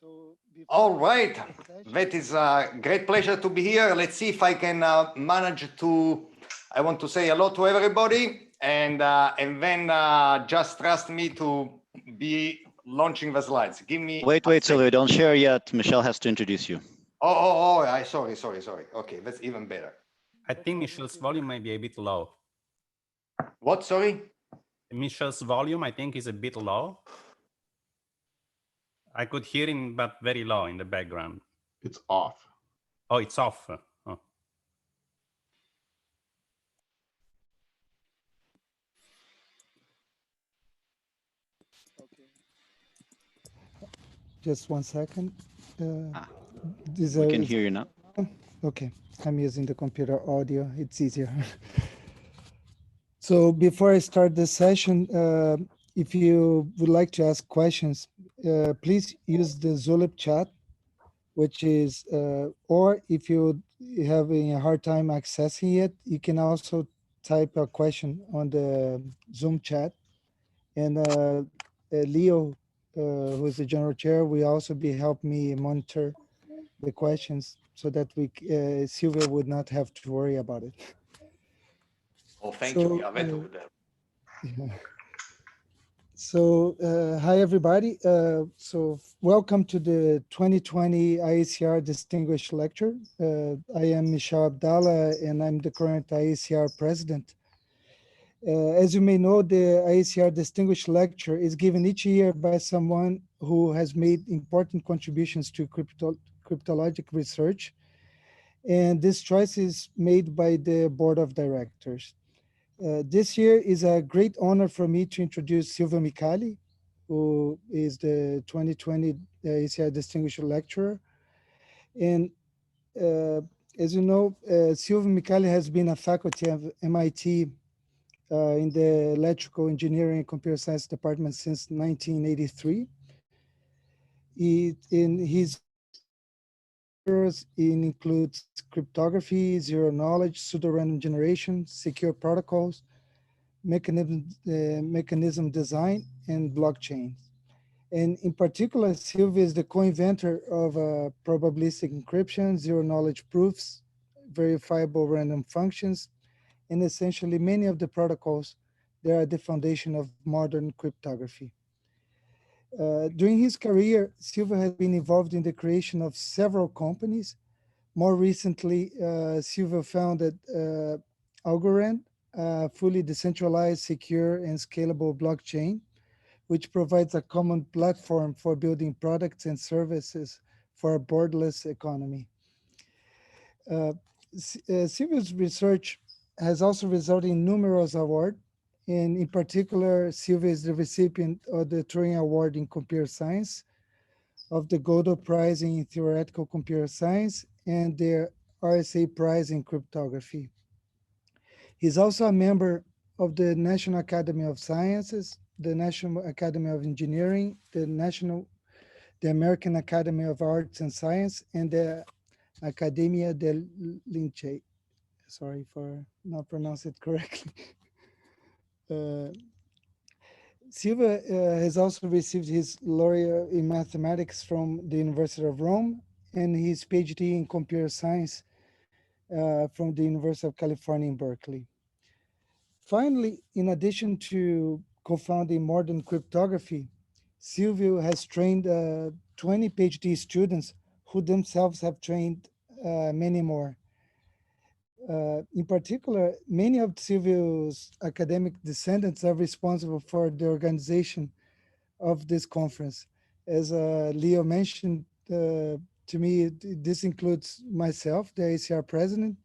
So all right, that is a great pleasure to be here. Let's see if I can manage to, I want to say hello to everybody, and then just trust me to be launching the slides. Give me Wait, Silvio, don't share yet. Michelle has to introduce you. Sorry. Okay, that's even better. I think Michelle's volume might be a bit low. What, sorry? Michelle's volume, I think, is a bit low. I could hear him, but very low in the background. It's off. Oh, it's off. Oh. Okay. Just 1 second. We can hear you now. Okay, I'm using the computer audio. It's easier. So before I start this session, if you would like to ask questions, please use the Zulip chat, which is, or if you're having a hard time accessing it, you can also type a question on the Zoom chat. And Leo, who is the general chair, will also be help me monitor the questions so that we Silvio would not have to worry about it. Oh, thank you. Yeah. So hi everybody. So welcome to the 2020 IACR Distinguished Lecture. I am Michel Abdallah and I'm the current IACR president. As you may know, the IACR Distinguished Lecture is given each year by someone who has made important contributions to cryptologic research. And this choice is made by the board of directors. This year is a great honor for me to introduce Silvio Micali, who is the 2020 IACR Distinguished Lecturer. And as you know, Silvio Micali has been a faculty of MIT in the Electrical Engineering and Computer Science Department since 1983. In his it includes cryptography, zero knowledge, pseudo-random generation, secure protocols, mechanism design, and blockchains. And in particular, Silvio is the co-inventor of probabilistic encryption, zero knowledge proofs, verifiable random functions, and essentially many of the protocols that are the foundation of modern cryptography. During his career, Silvio has been involved in the creation of several companies. More recently, Silvio founded Algorand, a fully decentralized, secure, and scalable blockchain, which provides a common platform for building products and services for a borderless economy. Silvio's research has also resulted in numerous awards. And in particular, Silvio is the recipient of the Turing Award in Computer Science, of the Godel Prize in Theoretical Computer Science, and the RSA Prize in Cryptography. He's also a member of the National Academy of Sciences, the National Academy of Engineering, the American Academy of Arts and Science, and the Academia del Lince. Sorry for not pronouncing it correctly. Silvio has also received his laureate in mathematics from the University of Rome and his PhD in computer science from the University of California in Berkeley. Finally, in addition to co-founding Modern Cryptography, Silvio has trained 20 PhD students who themselves have trained many more. In particular, many of Silvio's academic descendants are responsible for the organization of this conference. As Leo mentioned to me, this includes myself, the IACR president,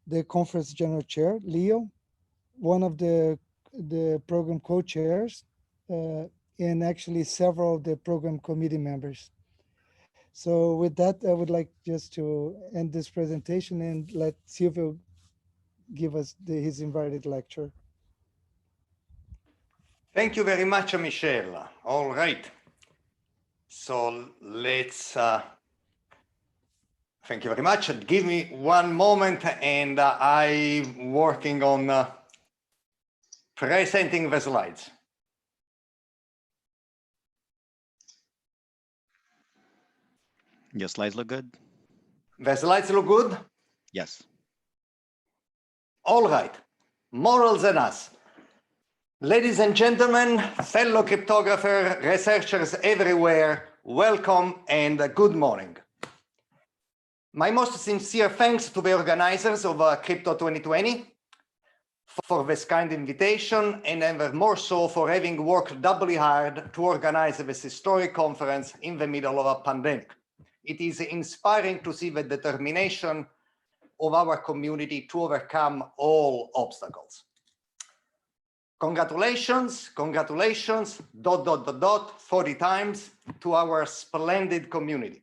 the conference general chair, Leo, one of the program co-chairs, and actually several of the program committee members. So with that, I would like just to end this presentation and let Silvio give us his invited lecture. Thank you very much, Michelle. All right. So let's, thank you very much. Give me one moment and I'm working on presenting the slides. Your slides look good? The slides look good? Yes. All right. Morals and us. Ladies and gentlemen, fellow cryptographer, researchers everywhere, welcome and good morning. My most sincere thanks to the organizers of Crypto 2020 for this kind invitation, and ever more so for having worked doubly hard to organize this historic conference in the middle of a pandemic. It is inspiring to see the determination of our community to overcome all obstacles. Congratulations, congratulations, ... 40 times to our splendid community.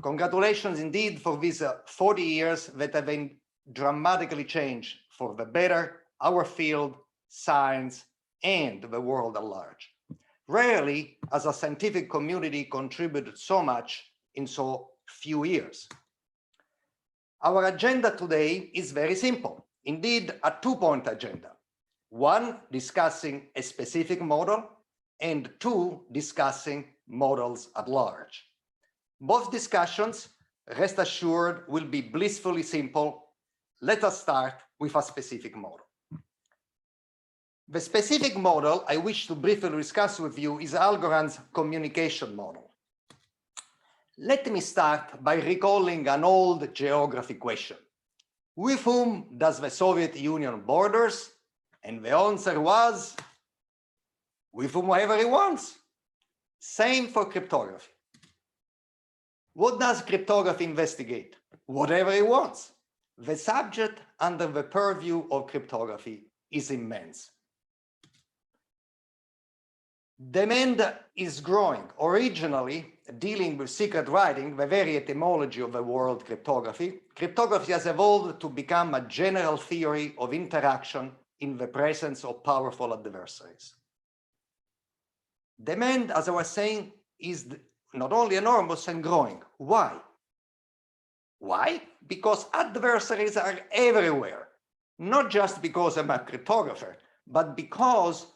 Congratulations indeed for these 40 years that have been dramatically changed for the better our field, science, and the world at large. Rarely has a scientific community contributed so much in so few years. Our agenda today is very simple, indeed a two-point agenda. One, discussing a specific model, and two, discussing models at large. Both discussions, rest assured, will be blissfully simple. Let us start with a specific model. The specific model I wish to briefly discuss with you is Algorand's communication model. Let me start by recalling an old geography question. With whom does the Soviet Union borders? And the answer was, with whomever he wants. Same for cryptography. What does cryptography investigate? Whatever it wants. The subject under the purview of cryptography is immense. Demand is growing. Originally, dealing with secret writing, the very etymology of the word cryptography, cryptography has evolved to become a general theory of interaction in the presence of powerful adversaries. Demand, as I was saying, is not only enormous and growing. Why? Why? Because adversaries are everywhere. Not just because I'm a cryptographer, but because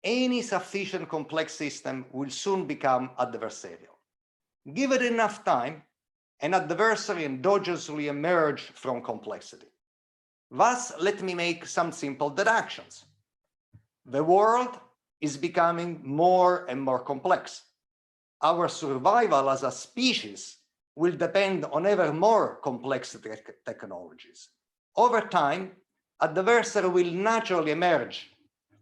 any sufficient complex system will soon become adversarial. Give it enough time, an adversary endogenously emerge from complexity. Thus, let me make some simple deductions. The world is becoming more and more complex. Our survival as a species will depend on ever more complex technologies. Over time, adversary will naturally emerge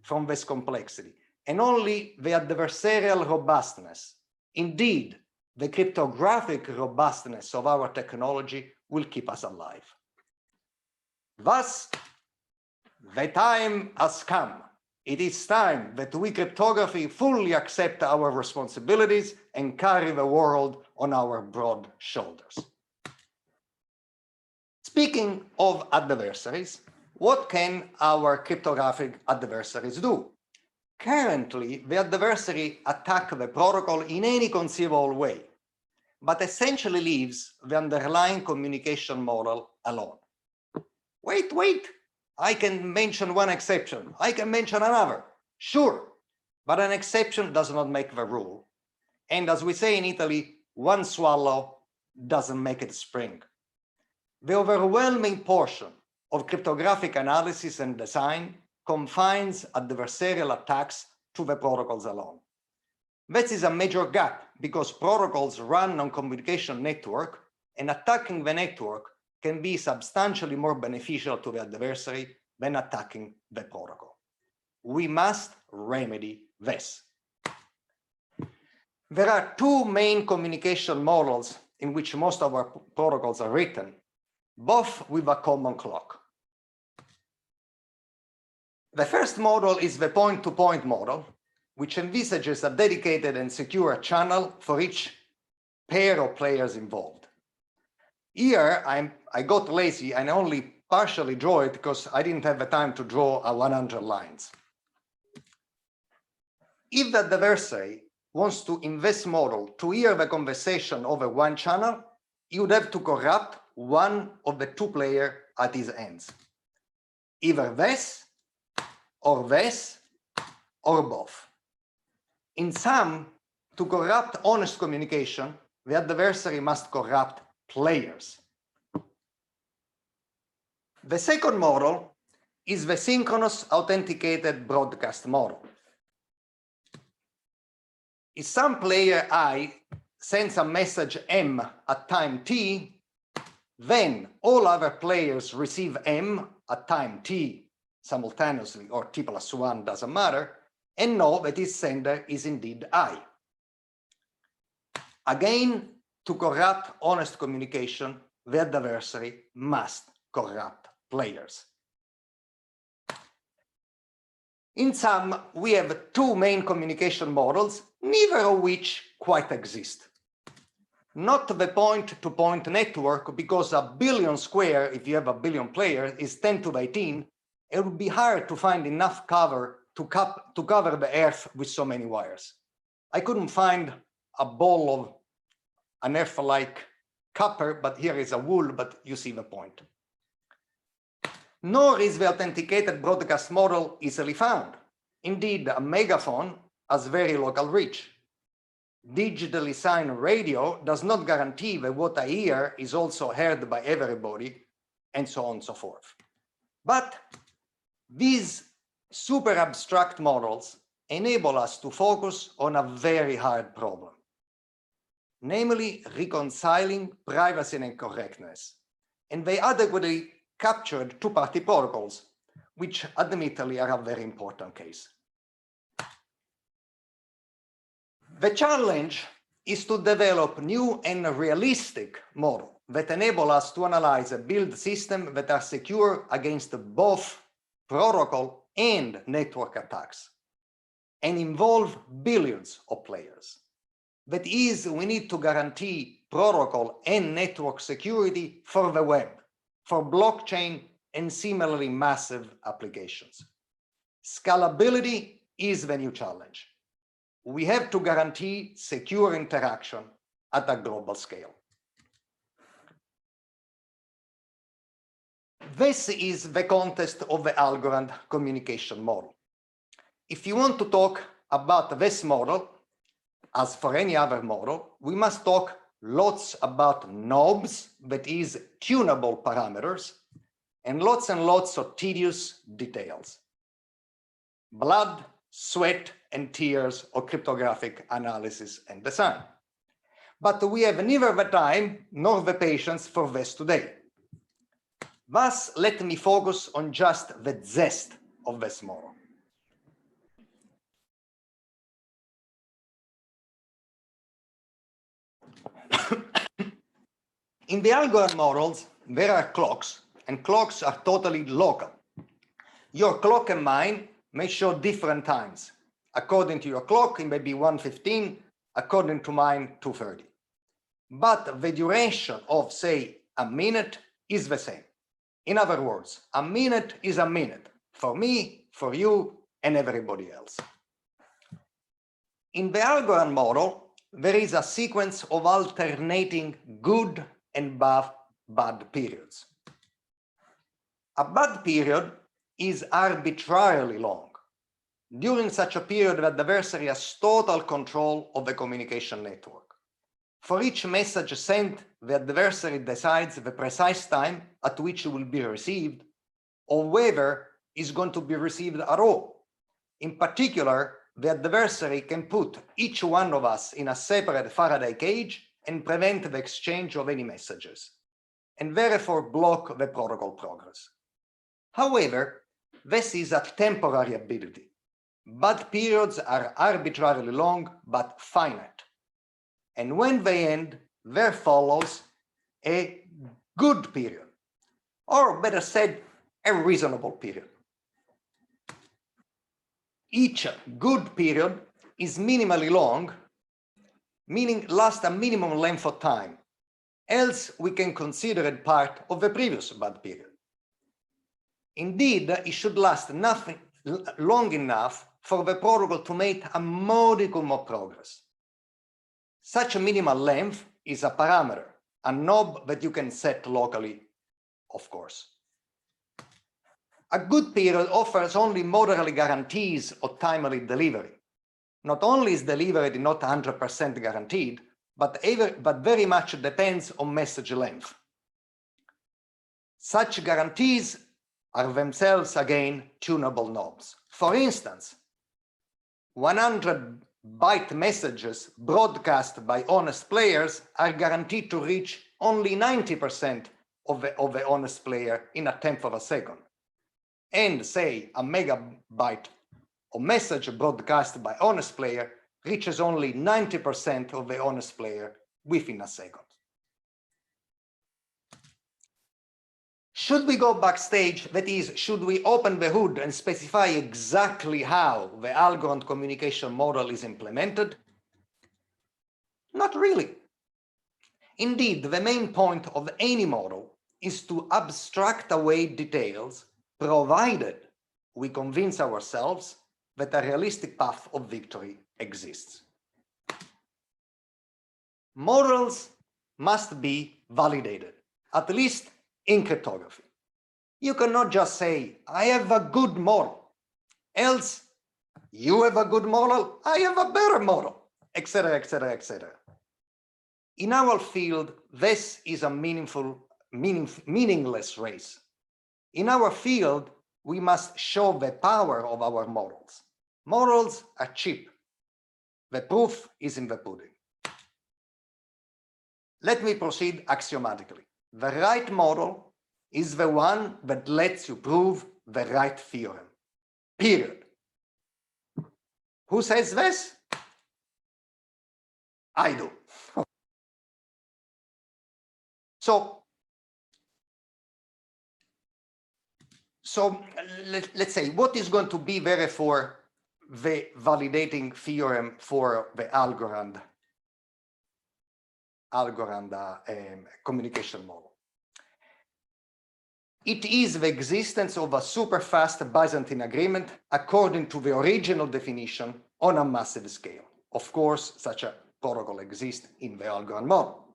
from this complexity, and only the adversarial robustness, indeed, the cryptographic robustness of our technology will keep us alive. Thus, the time has come. It is time that we cryptography fully accept our responsibilities and carry the world on our broad shoulders. Speaking of adversaries, what can our cryptographic adversaries do? Currently, the adversary attacks the protocol in any conceivable way, but essentially leaves the underlying communication model alone. Wait, I can mention one exception. I can mention another. Sure, but an exception does not make the rule. And as we say in Italy, one swallow doesn't make it spring. The overwhelming portion of cryptographic analysis and design confines adversarial attacks to the protocols alone. This is a major gap because protocols run on communication network, and attacking the network can be substantially more beneficial to the adversary than attacking the protocol. We must remedy this. There are two main communication models in which most of our protocols are written, both with a common clock. The first model is the point-to-point model, which envisages a dedicated and secure channel for each pair of players involved. Here, I got lazy and only partially draw it because I didn't have the time to draw 100 lines. If the adversary wants to, in this model, to hear the conversation over one channel, you would have to corrupt one of the two players at his ends. Either this, or both. In sum, to corrupt honest communication, the adversary must corrupt players. The second model is the synchronous authenticated broadcast model. If some player I sends a message M at time t, then all other players receive M at time t simultaneously, or t+1, doesn't matter, and know that its sender is indeed I. Again, to corrupt honest communication, the adversary must corrupt players. In sum, we have two main communication models, neither of which quite exist. Not the point-to-point network, because a billion square, if you have a billion players, is 10 to the 18. It would be hard to find enough cover to cover the Earth with so many wires. I couldn't find a ball of an Earth-like copper, but here is a wool, but you see the point. Nor is the authenticated broadcast model easily found. Indeed, a megaphone has very local reach. Digitally signed radio does not guarantee that what I hear is also heard by everybody, and so on and so forth. But these super abstract models enable us to focus on a very hard problem, namely reconciling privacy and correctness. And they adequately captured two-party protocols, which admittedly are a very important case. The challenge is to develop new and realistic models that enable us to analyze and build systems that are secure against both protocol and network attacks, and involve billions of players. That is, we need to guarantee protocol and network security for the web, for blockchain, and similarly massive applications. Scalability is the new challenge. We have to guarantee secure interaction at a global scale. This is the context of the Algorand communication model. If you want to talk about this model, as for any other model, we must talk lots about knobs, that is, tunable parameters, and lots of tedious details. Blood, sweat, and tears of cryptographic analysis and design. But we have neither the time nor the patience for this today. Thus, let me focus on just the zest of this model. In the Algorand models, there are clocks, and clocks are totally local. Your clock and mine may show different times. According to your clock, it may be 1:15, according to mine, 2:30. But the duration of, say, a minute is the same. In other words, a minute is a minute, for me, for you, and everybody else. In the Algorand model, there is a sequence of alternating good and bad periods. A bad period is arbitrarily long. During such a period, the adversary has total control of the communication network. For each message sent, the adversary decides the precise time at which it will be received, or whether it's going to be received at all. In particular, the adversary can put each one of us in a separate Faraday cage and prevent the exchange of any messages, and therefore block the protocol progress. However, this is a temporary ability. Bad periods are arbitrarily long but finite. And when they end, there follows a good period, or better said, a reasonable period. Each good period is minimally long, meaning lasts a minimum length of time. Else, we can consider it part of the previous bad period. Indeed, it should last long enough for the protocol to make a modicum of progress. Such a minimal length is a parameter, a knob that you can set locally, of course. A good period offers only moderately guarantees of timely delivery. Not only is delivery not 100% guaranteed, but very much depends on message length. Such guarantees are themselves, again, tunable knobs. For instance, 100-byte messages broadcast by honest players are guaranteed to reach only 90% of the honest player in a tenth of a second. And say a megabyte of message broadcast by honest player reaches only 90% of the honest player within a second. Should we go backstage, that is, should we open the hood and specify exactly how the Algorand communication model is implemented? Not really. Indeed, the main point of any model is to abstract away details, provided we convince ourselves that a realistic path of victory exists. Models must be validated, at least in cryptography. You cannot just say, I have a good model, else you have a good model, I have a better model, etc., etc., etc. In our field, this is a meaningless race. In our field, we must show the power of our models. Models are cheap. The proof is in the pudding. Let me proceed axiomatically. The right model is the one that lets you prove the right theorem, period. Who says this? I do. So let's say, what is going to be therefore the validating theorem for the Algorand communication model? It is the existence of a super fast Byzantine agreement according to the original definition on a massive scale. Of course, such a protocol exists in the Algorand model.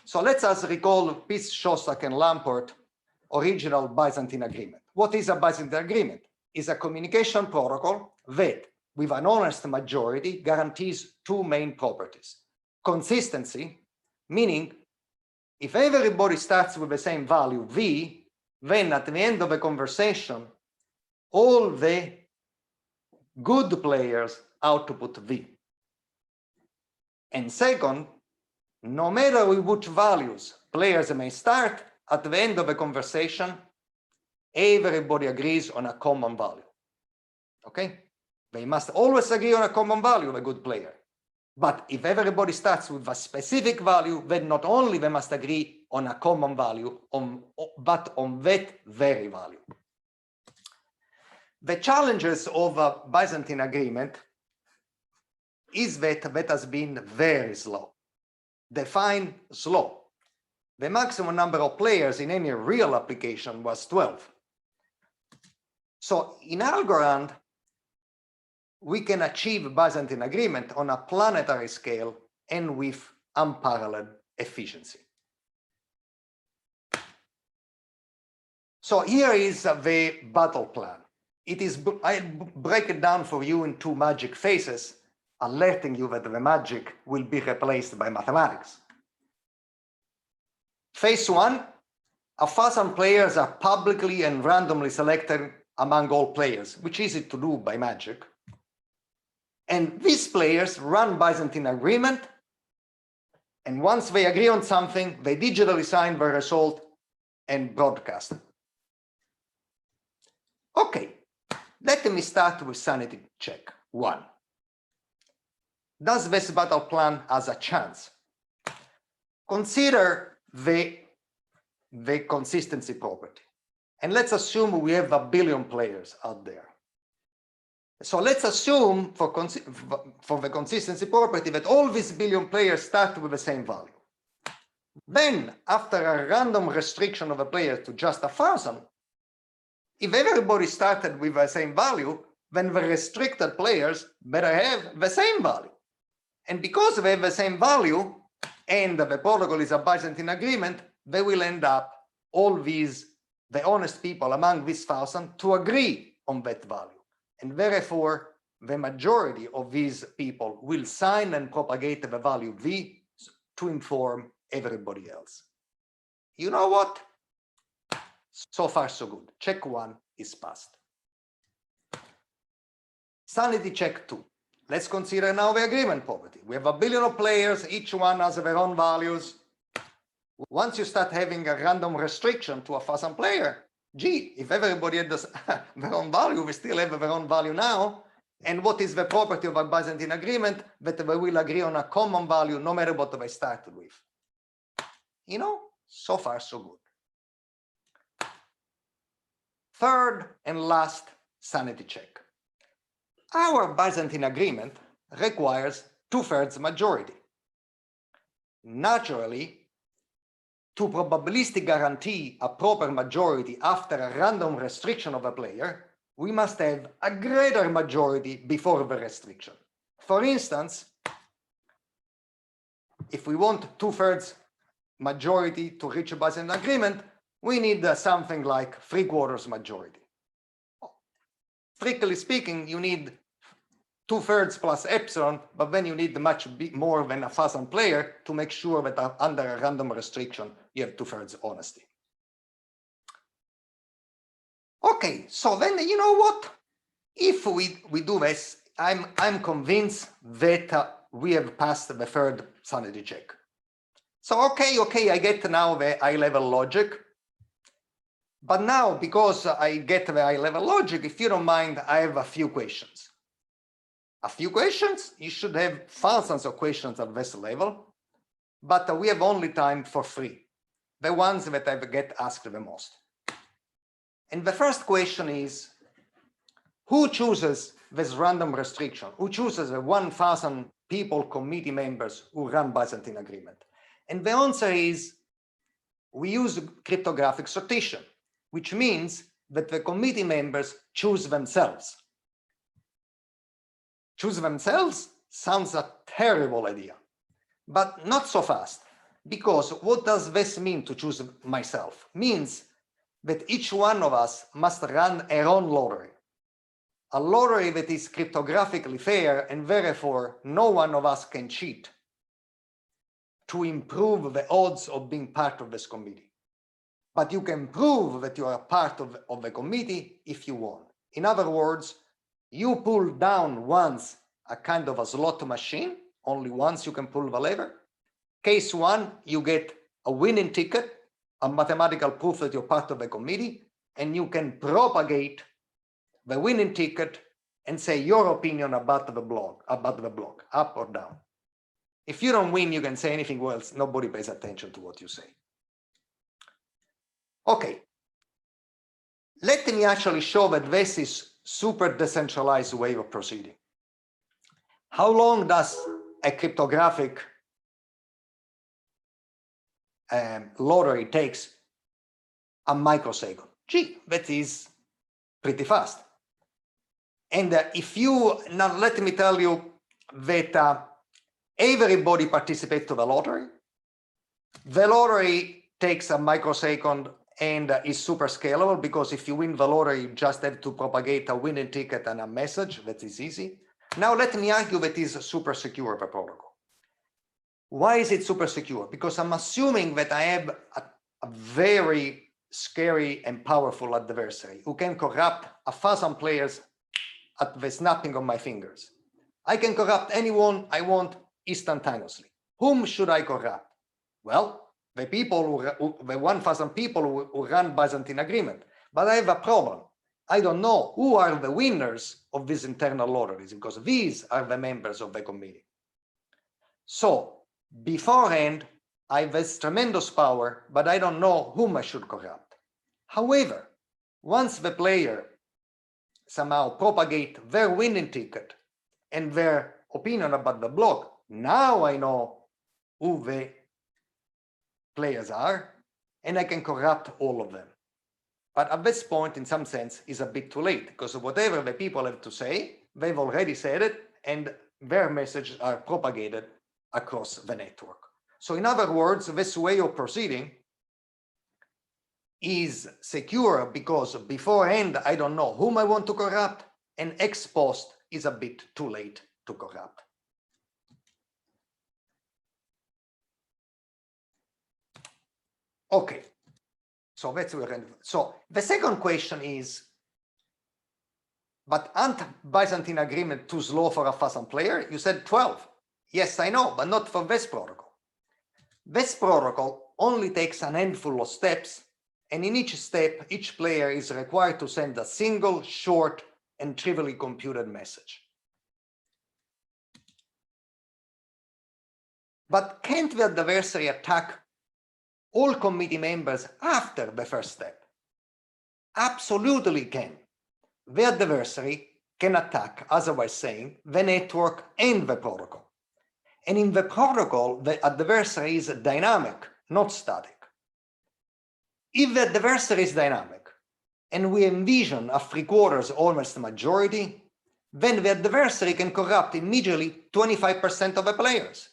So let us recall Piss, Shostak, and Lamport original Byzantine agreement. What is a Byzantine agreement? It's a communication protocol that, with an honest majority, guarantees two main properties. Consistency, meaning if everybody starts with the same value, V, then at the end of the conversation, all the good players output V. And second, no matter with which values players may start, at the end of the conversation, everybody agrees on a common value. Okay? They must always agree on a common value, a good player. But if everybody starts with a specific value, then not only they must agree on a common value, but on that very value. The challenges of a Byzantine agreement is that has been very slow. Define slow. The maximum number of players in any real application was 12. So in Algorand, we can achieve Byzantine agreement on a planetary scale and with unparalleled efficiency. So here is the battle plan. I break it down for you in two magic phases, alerting you that the magic will be replaced by mathematics. Phase one, 1,000 players are publicly and randomly selected among all players, which is easy to do by magic. And these players run Byzantine agreement, and once they agree on something, they digitally sign the result and broadcast it. Okay, let me start with sanity check one. Does this battle plan has a chance? Consider the consistency property. And let's assume we have 1 billion players out there. So let's assume for the consistency property that all these billion players start with the same value. Then, after a random restriction of a player to just 1,000, if everybody started with the same value, then the restricted players better have the same value. And because they have the same value, and the protocol is a Byzantine agreement, they will end up, the honest people among these 1,000, to agree on that value. And therefore, the majority of these people will sign and propagate the value V, to inform everybody else. You know what? So far, so good. Check 1 is passed. Sanity check 2. Let's consider now the agreement property. We have a billion of players, each one has their own values. Once you start having a random restriction to a 1,000 player, gee, if everybody had their own value, we still have their own value now. And what is the property of a Byzantine agreement? That they will agree on a common value no matter what they started with. You know, so far so good. Third and last sanity check. Our Byzantine agreement requires 2/3 majority. Naturally, to probabilistic guarantee a proper majority after a random restriction of a player, we must have a greater majority before the restriction. For instance, if we want 2/3 majority to reach a Byzantine agreement, we need something like 3/4 majority. Strictly speaking, you need 2/3 plus epsilon, but then you need much more than 1,000 player to make sure that under a random restriction, you have 2/3 honesty. Okay, so then you know what? If we do this, I'm convinced that we have passed the third sanity check. So okay, I get now the high-level logic. But now, because I get the high-level logic, if you don't mind, I have a few questions. A few questions? You should have thousands of questions at this level, but we have only time for 3, the ones that I get asked the most. And the first question is, who chooses this random restriction? Who chooses the 1,000 people committee members who run Byzantine agreement? And the answer is, we use cryptographic sortation, which means that the committee members choose themselves. Choose themselves sounds a terrible idea, but not so fast, because what does this mean to choose myself? Means that each one of us must run our own lottery. A lottery that is cryptographically fair, and therefore no one of us can cheat to improve the odds of being part of this committee. But you can prove that you are a part of the committee if you want. In other words, you pull down once a kind of a slot machine, only once you can pull the lever. Case 1, you get a winning ticket, a mathematical proof that you're part of the committee, and you can propagate the winning ticket and say your opinion about the block, up or down. If you don't win, you can say anything else. Nobody pays attention to what you say. Okay. Let me actually show that this is super decentralized way of proceeding. How long does a cryptographic lottery takes? A microsecond. Gee, that is pretty fast. And if you, now let me tell you that everybody participates to the lottery. The lottery takes a microsecond and is super scalable, because if you win the lottery, you just have to propagate a winning ticket and a message. That is easy. Now let me argue that is super secure, the protocol. Why is it super secure? Because I'm assuming that I have a very scary and powerful adversary who can corrupt 1,000 players at the snapping of my fingers. I can corrupt anyone I want instantaneously. Whom should I corrupt? Well, the people the 1,000 people who run Byzantine agreement. But I have a problem. I don't know who are the winners of these internal lotteries, because these are the members of the committee. So beforehand, I have this tremendous power, but I don't know whom I should corrupt. However, once the player somehow propagate their winning ticket and their opinion about the block, now I know who the players are, and I can corrupt all of them. But at this point, in some sense, is a bit too late, because whatever the people have to say, they've already said it, and their messages are propagated across the network. So in other words, this way of proceeding is secure, because beforehand, I don't know whom I want to corrupt, and ex post is a bit too late to corrupt. Okay, so that's where. So the second question is, but aren't Byzantine Agreement too slow for a thousand player? You said 12. Yes, I know, but not for this protocol. This protocol only takes a handful of steps, and in each step, each player is required to send a single, short, and trivially computed message. But can't the adversary attack all committee members after the first step? Absolutely can. The adversary can attack, as I was saying, the network and the protocol. And in the protocol, the adversary is dynamic, not static. If the adversary is dynamic, and we envision a 3/4 almost majority, then the adversary can corrupt immediately 25% of the players.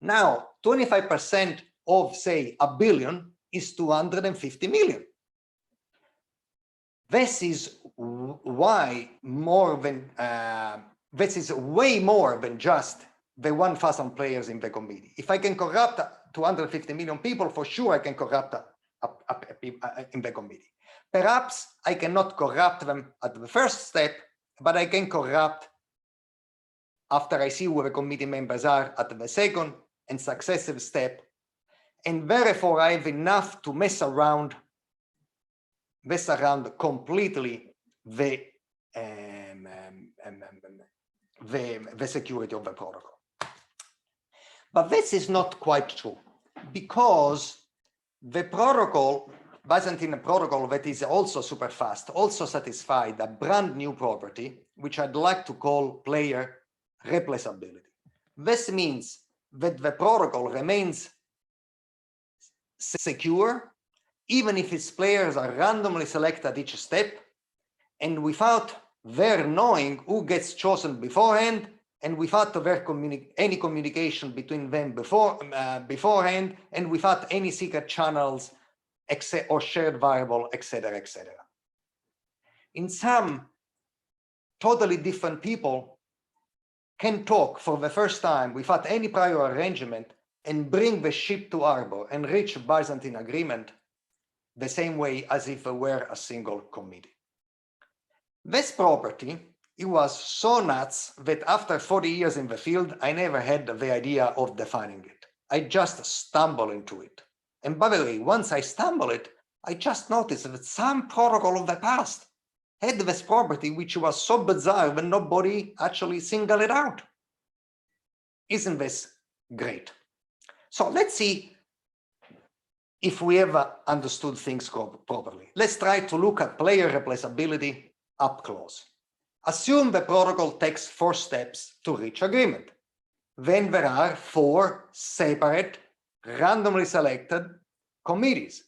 Now, 25% of, say, 1 billion is 250 million. This is way more than just the 1,000 players in the committee. If I can corrupt 250 million people, for sure I can corrupt in the committee. Perhaps I cannot corrupt them at the first step, but I can corrupt after I see where the committee members are at the second and successive step. And therefore, I have enough to mess around completely the security of the protocol. But this is not quite true, because the protocol, Byzantine protocol, that is also super fast, also satisfied a brand new property, which I'd like to call player replaceability. This means that the protocol remains secure, even if its players are randomly selected at each step, and without their knowing who gets chosen beforehand, and without their any communication between them beforehand, and without any secret channels or shared variable, etc., etc. In some, totally different people can talk for the first time without any prior arrangement and bring the ship to harbor and reach Byzantine Agreement the same way as if it were a single committee. This property, it was so nuts that after 40 years in the field, I never had the idea of defining it. I just stumbled into it. And by the way, once I stumbled it, I just noticed that some protocol of the past had this property, which was so bizarre that nobody actually singled it out. Isn't this great? So let's see if we ever understood things properly. Let's try to look at player replaceability up close. Assume the protocol takes 4 steps to reach agreement. Then there are 4 separate, randomly selected committees: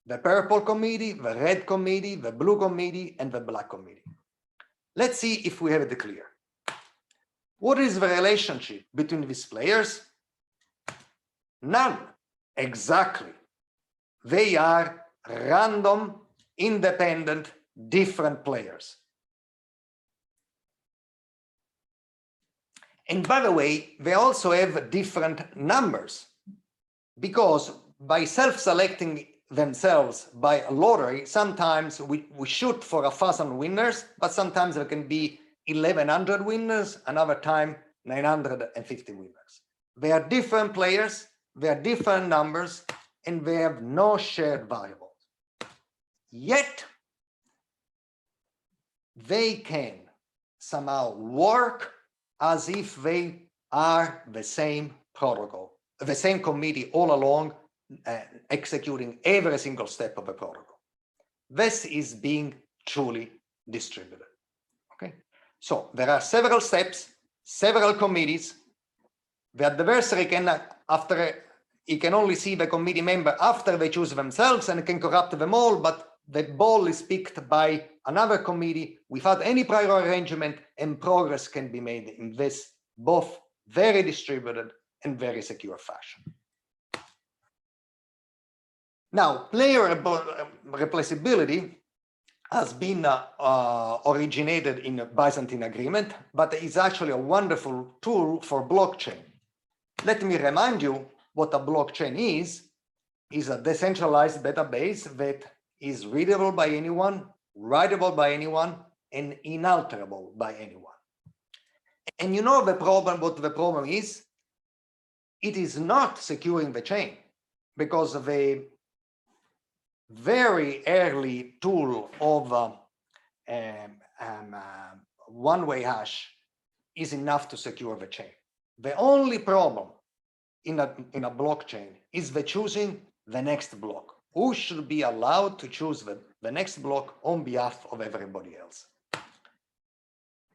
the purple committee, the red committee, the blue committee, and the black committee. Let's see if we have it clear. What is the relationship between these players? None. Exactly. They are random, independent, different players. And by the way, they also have different numbers, because by self-selecting themselves by lottery, sometimes we shoot for 1,000 winners, but sometimes there can be 1,100 winners, another time 950 winners. They are different players, they are different numbers, and they have no shared variables. Yet, they can somehow work as if they are the same protocol, the same committee all along, executing every single step of the protocol. This is being truly distributed. Okay, so there are several steps, several committees. The adversary can, he can only see the committee member after they choose themselves and can corrupt them all, but the ball is picked by another committee without any prior arrangement, and progress can be made in this both very distributed and very secure fashion. Now, player replaceability has been originated in a Byzantine Agreement, but is actually a wonderful tool for blockchain. Let me remind you what a blockchain is. is a decentralized database that is readable by anyone, writable by anyone, and inalterable by anyone. And you know the problem, what the problem is? It is not securing the chain, because the very early tool of one-way hash is enough to secure the chain. The only problem in a blockchain is the choosing the next block. Who should be allowed to choose the next block on behalf of everybody else?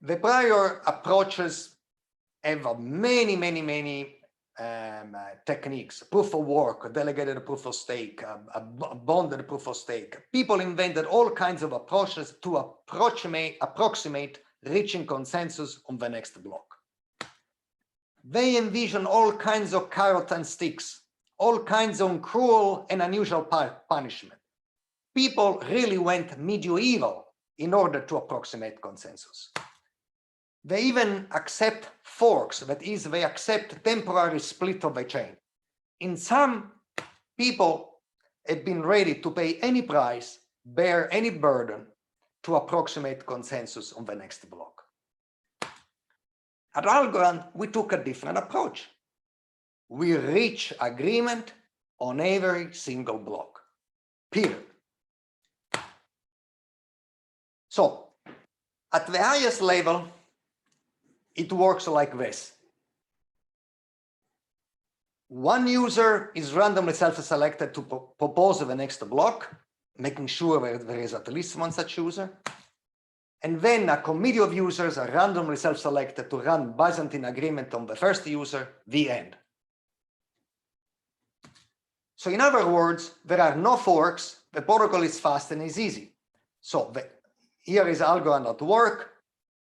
The prior approaches have many techniques: proof of work, delegated proof of stake, bonded proof of stake. People invented all kinds of approaches to approximate reaching consensus on the next block. They envision all kinds of carrot and sticks, all kinds of cruel and unusual punishment. People really went medieval in order to approximate consensus. They even accept forks, that is, they accept temporary split of the chain. In some, people have been ready to pay any price, bear any burden to approximate consensus on the next block. At Algorand, we took a different approach. We reach agreement on every single block, period. So, at the highest level, it works like this. One user is randomly self-selected to propose the next block, making sure that there is at least one such user. And then a committee of users are randomly self-selected to run Byzantine Agreement on the first user, the end. So in other words, there are no forks, the protocol is fast and is easy. So here is Algorand at work.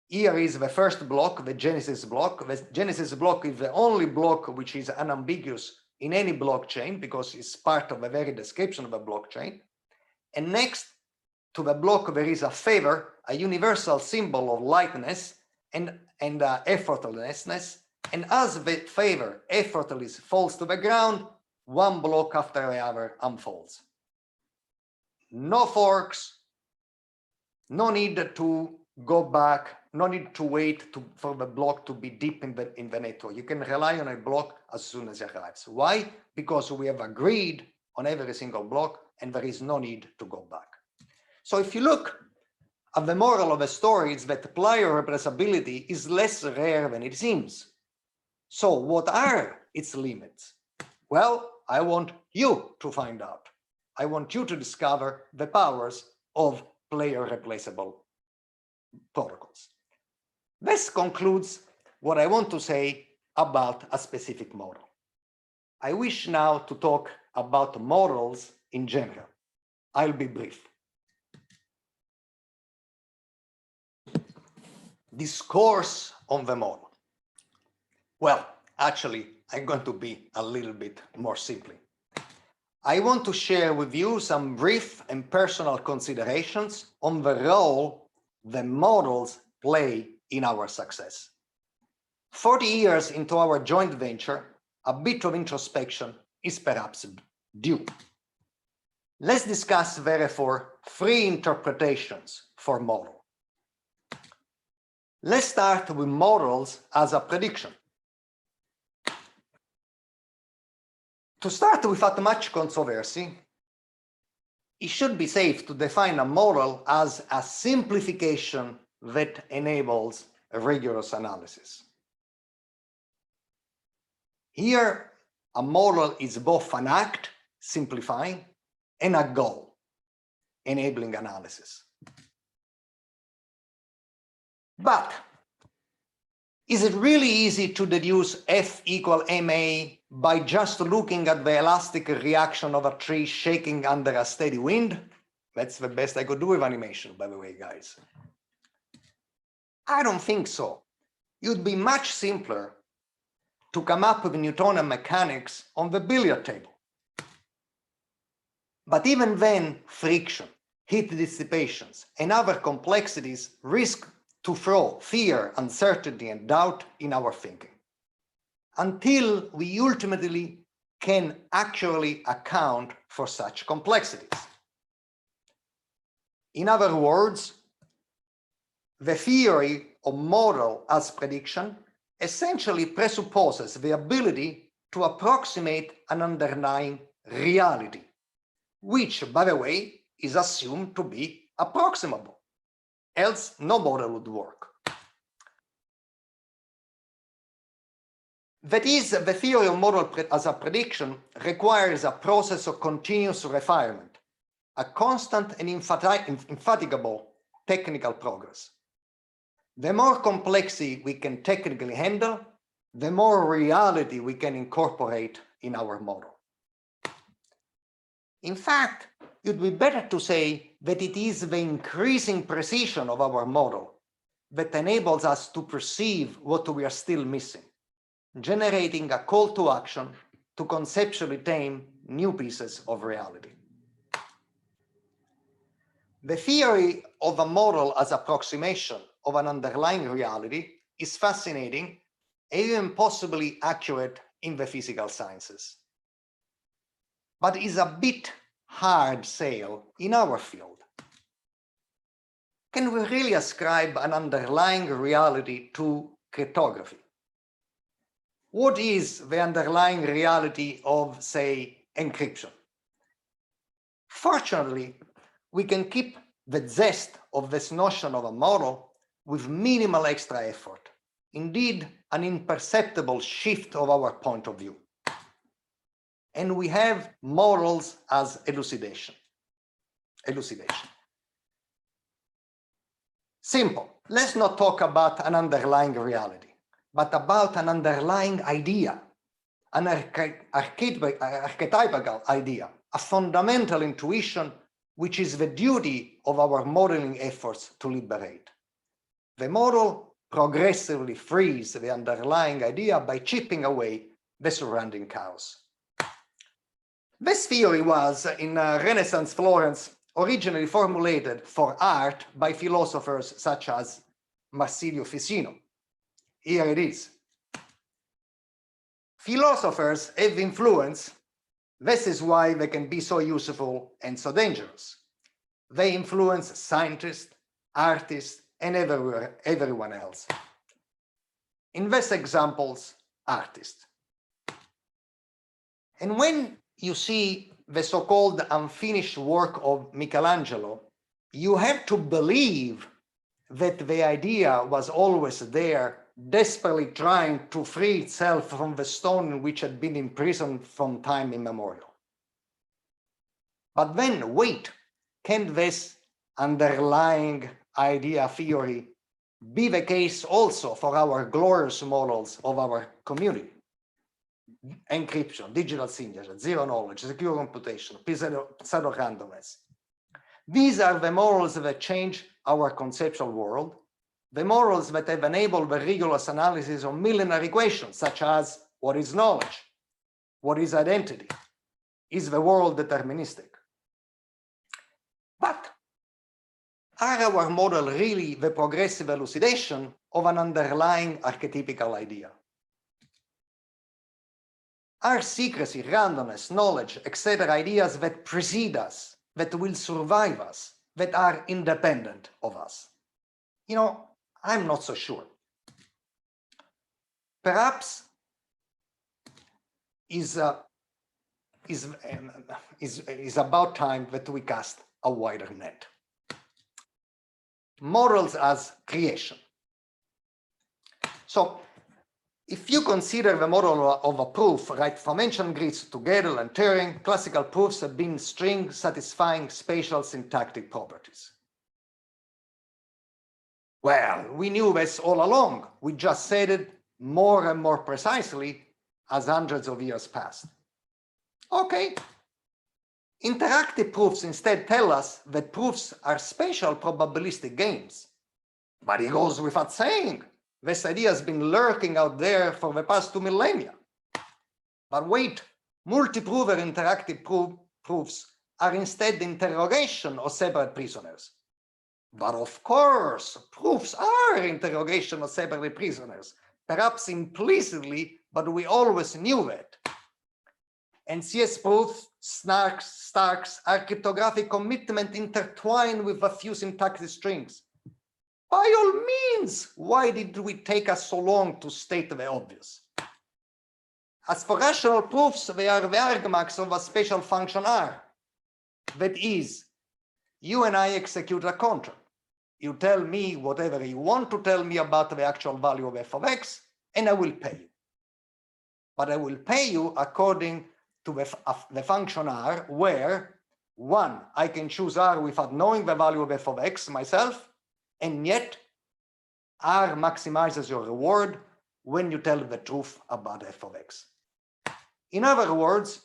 Here is the first block, the Genesis block. The Genesis block is the only block which is unambiguous in any blockchain because it's part of the very description of a blockchain. And next to the block, there is a favor, a universal symbol of lightness and effortlessness. And as the favor effortlessly falls to the ground, one block after the other unfolds. No forks, no need to go back, no need to wait for the block to be deep in the network. You can rely on a block as soon as it arrives. Why? Because we have agreed on every single block and there is no need to go back. So if you look at the moral of the story, it's that player replaceability is less rare than it seems. So what are its limits? Well, I want you to find out. I want you to discover the powers of player replaceable protocols. This concludes what I want to say about a specific model. I wish now to talk about models in general. I'll be brief. Discourse on the model. Well, actually, I'm going to be a little bit more simple. I want to share with you some brief and personal considerations on the role the models play in our success. 40 years into our joint venture, a bit of introspection is perhaps due. Let's discuss, therefore, 3 interpretations for model. Let's start with models as a prediction. To start without much controversy, it should be safe to define a model as a simplification that enables a rigorous analysis. Here, a model is both an act, simplifying, and a goal, enabling analysis. But is it really easy to deduce F equal ma by just looking at the elastic reaction of a tree shaking under a steady wind? That's the best I could do with animation, by the way, guys. I don't think so. It would be much simpler to come up with Newtonian mechanics on the billiard table. But even then, friction, heat dissipations, and other complexities risk to throw fear, uncertainty, and doubt in our thinking, until we ultimately can actually account for such complexities. In other words, the theory of model as prediction essentially presupposes the ability to approximate an underlying reality, which, by the way, is assumed to be approximable, else no model would work. That is, the theory of model as a prediction requires a process of continuous refinement, a constant and infatigable technical progress. The more complexity we can technically handle, the more reality we can incorporate in our model. In fact, it would be better to say that it is the increasing precision of our model that enables us to perceive what we are still missing, generating a call to action to conceptually tame new pieces of reality. The theory of a model as approximation of an underlying reality is fascinating and even possibly accurate in the physical sciences, but is a bit hard sell in our field. Can we really ascribe an underlying reality to cryptography? What is the underlying reality of, say, encryption? Fortunately, we can keep the zest of this notion of a model with minimal extra effort, indeed an imperceptible shift of our point of view. And we have models as elucidation. Simple. Let's not talk about an underlying reality, but about an underlying idea, an archetypal idea, a fundamental intuition which is the duty of our modeling efforts to liberate. The model progressively frees the underlying idea by chipping away the surrounding chaos. This theory was, in Renaissance Florence, originally formulated for art by philosophers such as Marsilio Ficino. Here it is. Philosophers have influence. This is why they can be so useful and so dangerous. They influence scientists, artists, and everyone else. In these examples, artists. And when you see the so-called unfinished work of Michelangelo, you have to believe that the idea was always there, desperately trying to free itself from the stone which had been imprisoned from time immemorial. But then, wait, can this underlying idea theory be the case also for our glorious models of our community? Encryption, digital signature, zero knowledge, secure computation, pseudo-randomness. These are the models that change our conceptual world, the models that have enabled the rigorous analysis of millenary questions, such as what is knowledge? What is identity? Is the world deterministic? But are our models really the progressive elucidation of an underlying archetypical idea? Are secrecy, randomness, knowledge, etc. ideas that precede us, that will survive us, that are independent of us? You know, I'm not so sure. Perhaps is about time that we cast a wider net. Models as creation. So, if you consider the model of a proof, right, from ancient Greece to Gödel and Turing, classical proofs have been string satisfying spatial syntactic properties. Well, we knew this all along. We just said it more and more precisely as hundreds of years passed. Okay. Interactive proofs instead tell us that proofs are spatial probabilistic games. But it goes without saying. This idea has been lurking out there for the past 2 millennia. But wait, multi-prover interactive proofs are instead the interrogation of separate prisoners. But of course, proofs are interrogation of separate prisoners, perhaps implicitly, but we always knew that. and CS proof, Starks are cryptographic commitment intertwined with a few syntactic strings. By all means, why did it take us so long to state the obvious? As for rational proofs, they are the argmax of a special function R. That is, you and I execute a contract. You tell me whatever you want to tell me about the actual value of f of x, and I will pay you. But I will pay you according to the function R, where, one, I can choose R without knowing the value of f of x myself, and yet R maximizes your reward when you tell the truth about f of x. In other words,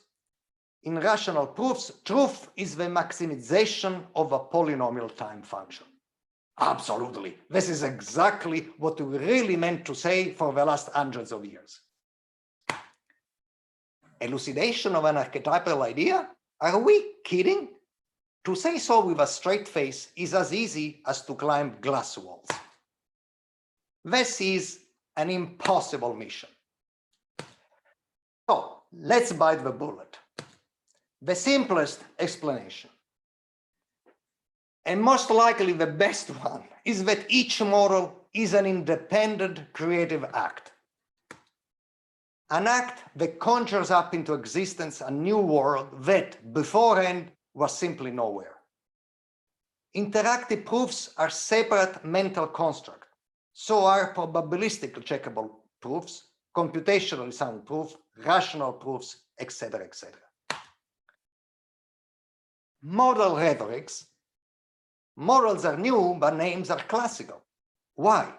in rational proofs, truth is the maximization of a polynomial time function. Absolutely. This is exactly what we really meant to say for the last hundreds of years. Elucidation of an archetypal idea? Are we kidding? To say so with a straight face is as easy as to climb glass walls. This is an impossible mission. So let's bite the bullet. The simplest explanation, and most likely the best one, is that each model is an independent creative act. An act that conjures up into existence a new world that beforehand was simply nowhere. Interactive proofs are separate mental constructs. So are probabilistic checkable proofs, computationally sound proofs, rational proofs, etc., etc. Model rhetorics. Models are new, but names are classical. Why?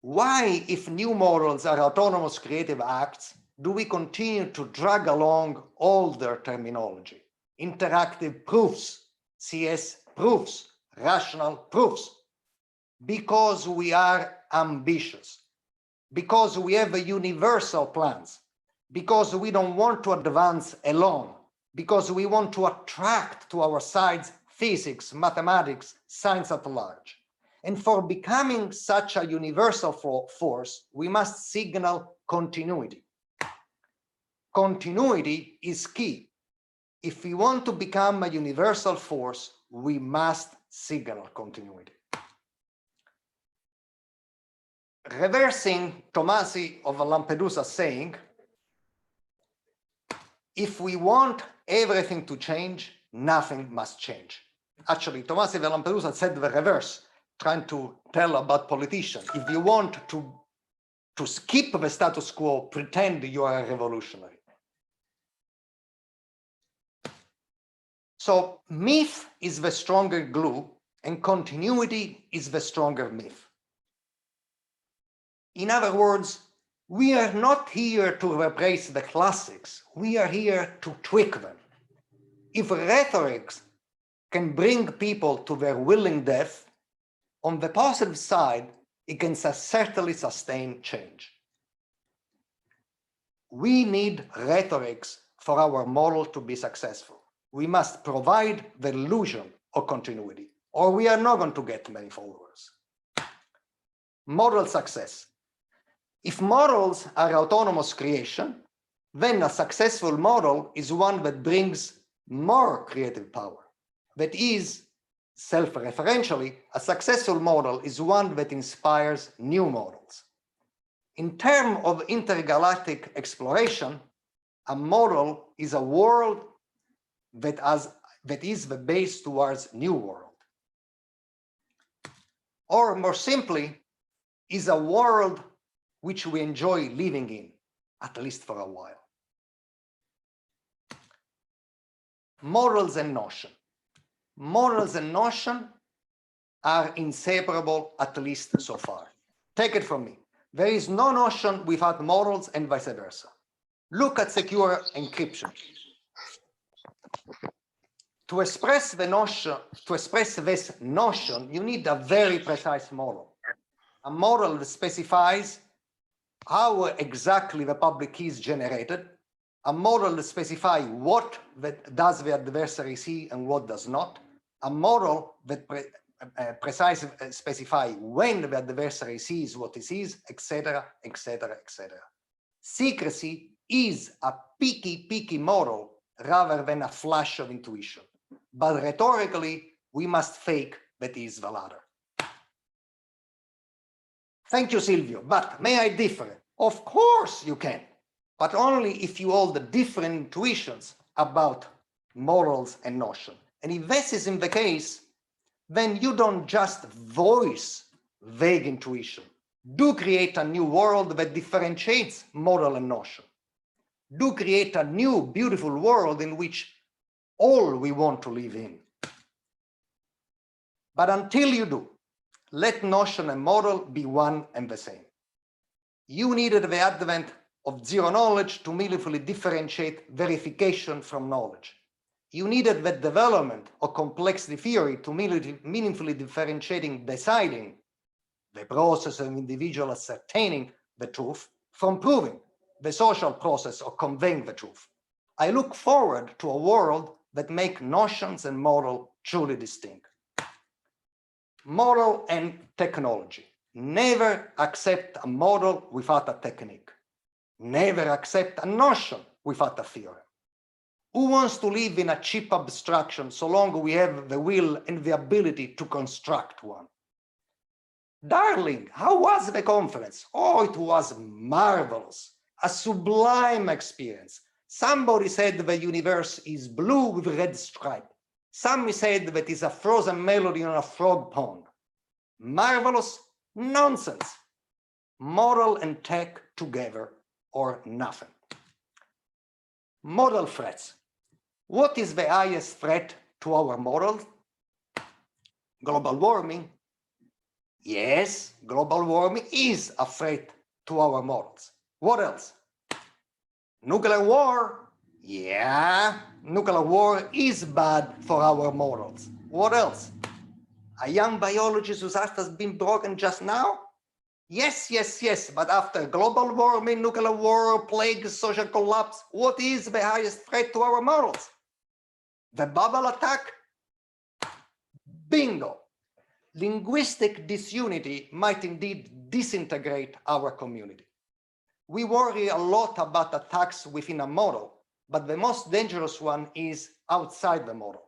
Why, if new models are autonomous creative acts, do we continue to drag along older terminology? Interactive proofs, CS proofs, rational proofs. Because we are ambitious, because we have universal plans, because we don't want to advance alone, because we want to attract to our sides physics, mathematics, science at large. And for becoming such a universal force, we must signal continuity. Continuity is key. If we want to become a universal force, we must signal continuity. Reversing Tomasi of Lampedusa saying, if we want everything to change, nothing must change. Actually, Tomasi of Lampedusa said the reverse, trying to tell about politicians. If you want to skip the status quo, pretend you are a revolutionary. So myth is the stronger glue, and continuity is the stronger myth. In other words, we are not here to replace the classics. We are here to tweak them. If rhetoric can bring people to their willing death, on the positive side, it can certainly sustain change. We need rhetoric for our model to be successful. We must provide the illusion of continuity, or we are not going to get many followers. Model success. If models are autonomous creation, then a successful model is one that brings more creative power. That is, self-referentially, a successful model is one that inspires new models. In terms of intergalactic exploration, a model is a world that is the base towards new world. Or more simply, is a world which we enjoy living in, at least for a while. Models and notion. Models and notion are inseparable, at least so far. Take it from me. There is no notion without models and vice versa. Look at secure encryption. To express the notion, to express this notion, you need a very precise model. A model that specifies how exactly the public key is generated, a model that specifies what does the adversary see and what does not, a model that precisely specifies when the adversary sees what he sees, etc., etc., etc. Secrecy is a picky model rather than a flash of intuition. But rhetorically, we must fake that is the latter. Thank you, Silvio, but may I differ? Of course you can, but only if you hold the different intuitions about models and notion. And if this isn't the case, then you don't just voice vague intuition. Do create a new world that differentiates model and notion. Do create a new, beautiful world in which all we want to live in. But until you do, let notion and model be one and the same. You needed the advent of zero knowledge to meaningfully differentiate verification from knowledge. You needed the development of complexity theory to meaningfully differentiating deciding, the process of individual ascertaining the truth, from proving, the social process of conveying the truth. I look forward to a world that makes notions and model truly distinct. Model and technology. Never accept a model without a technique. Never accept a notion without a theorem. Who wants to live in a cheap abstraction so long we have the will and the ability to construct one? Darling, how was the conference? Oh, it was marvelous, a sublime experience. Somebody said the universe is blue with red stripe. Some said that it's a frozen melody on a frog pond. Marvelous? Nonsense. Moral and tech together or nothing. Model threats. What is the highest threat to our models? Global warming? Yes, global warming is a threat to our models. What else? Nuclear war? Yeah, nuclear war is bad for our models. What else? A young biologist whose heart has been broken just now? Yes, but after global warming, nuclear war, plague, social collapse, what is the highest threat to our models? The bubble attack? Bingo! Linguistic disunity might indeed disintegrate our community. We worry a lot about attacks within a model, but the most dangerous one is outside the model.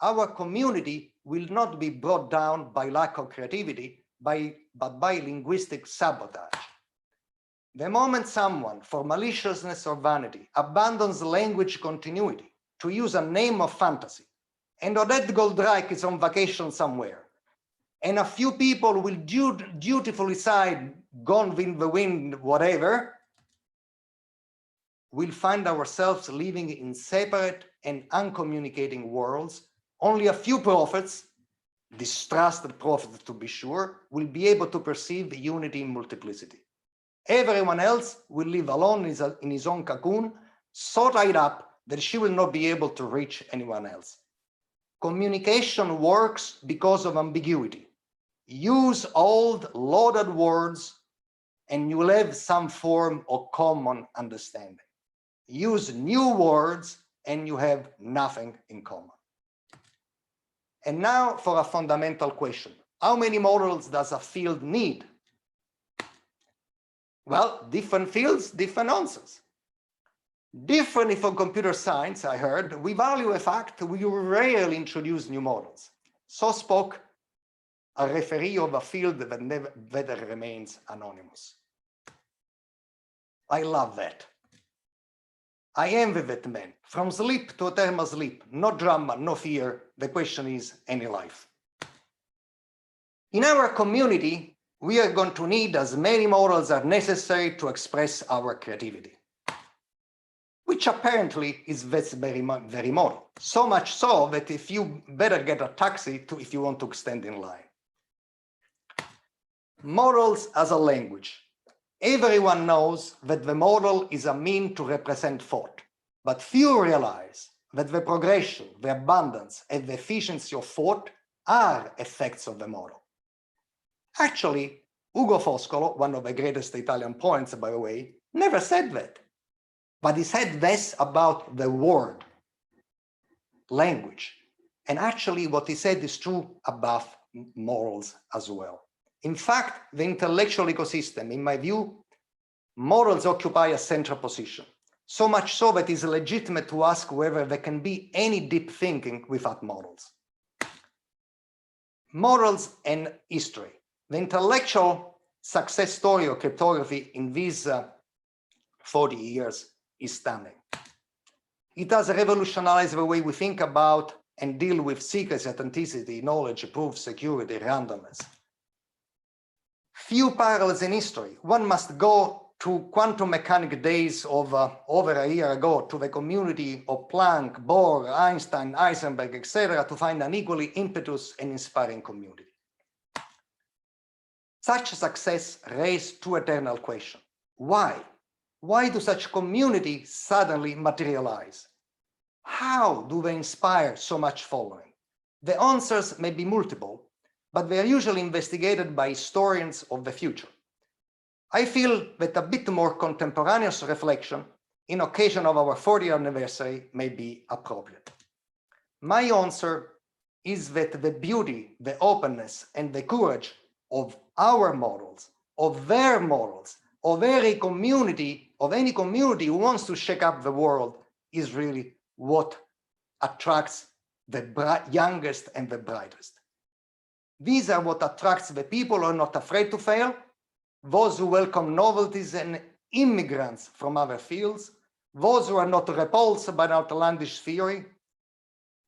Our community will not be brought down by lack of creativity, but by linguistic sabotage. The moment someone, for maliciousness or vanity, abandons language continuity to use a name of fantasy, and Odette Goldreich is on vacation somewhere, and a few people will dutifully side, gone with the wind, whatever, we'll find ourselves living in separate and uncommunicating worlds. Only a few prophets, distrusted prophets to be sure, will be able to perceive unity in multiplicity. Everyone else will live alone in his own cocoon, so tied up that she will not be able to reach anyone else. Communication works because of ambiguity. Use old, loaded words, and you'll have some form of common understanding. Use new words, and you have nothing in common. And now for a fundamental question. How many models does a field need? Well, different fields, different answers. Differently from computer science, I heard, we value the fact we rarely introduce new models. So spoke a referee of a field that remains anonymous. I love that. I envy that man. From sleep to eternal sleep, no drama, no fear. The question is, any life? In our community, we are going to need as many models as necessary to express our creativity, which apparently is very model. So much so that if you better get a taxi if you want to extend in line. Models as a language. Everyone knows that the model is a mean to represent thought, but few realize that the progression, the abundance, and the efficiency of thought are effects of the model. Actually, Ugo Foscolo, one of the greatest Italian poets, by the way, never said that. But he said this about the word, language. And actually, what he said is true about morals as well. In fact, the intellectual ecosystem, in my view, morals occupy a central position. So much so that it's legitimate to ask whether there can be any deep thinking without models. Models and history. The intellectual success story of cryptography in these 40 years is stunning. It has revolutionized the way we think about and deal with secrecy, authenticity, knowledge, proof, security, randomness. Few parallels in history. One must go to quantum mechanic days of over a year ago, to the community of Planck, Bohr, Einstein, Heisenberg, etc., to find an equally impetuous and inspiring community. Such success raised two eternal questions. Why? Why do such communities suddenly materialize? How do they inspire so much following? The answers may be multiple, but they are usually investigated by historians of the future. I feel that a bit more contemporaneous reflection in occasion of our 40th anniversary may be appropriate. My answer is that the beauty, the openness, and the courage of our models, of their models, of any community who wants to shake up the world is really what attracts the youngest and the brightest. These are what attracts the people who are not afraid to fail, those who welcome novelties and immigrants from other fields, those who are not repulsed by outlandish theory,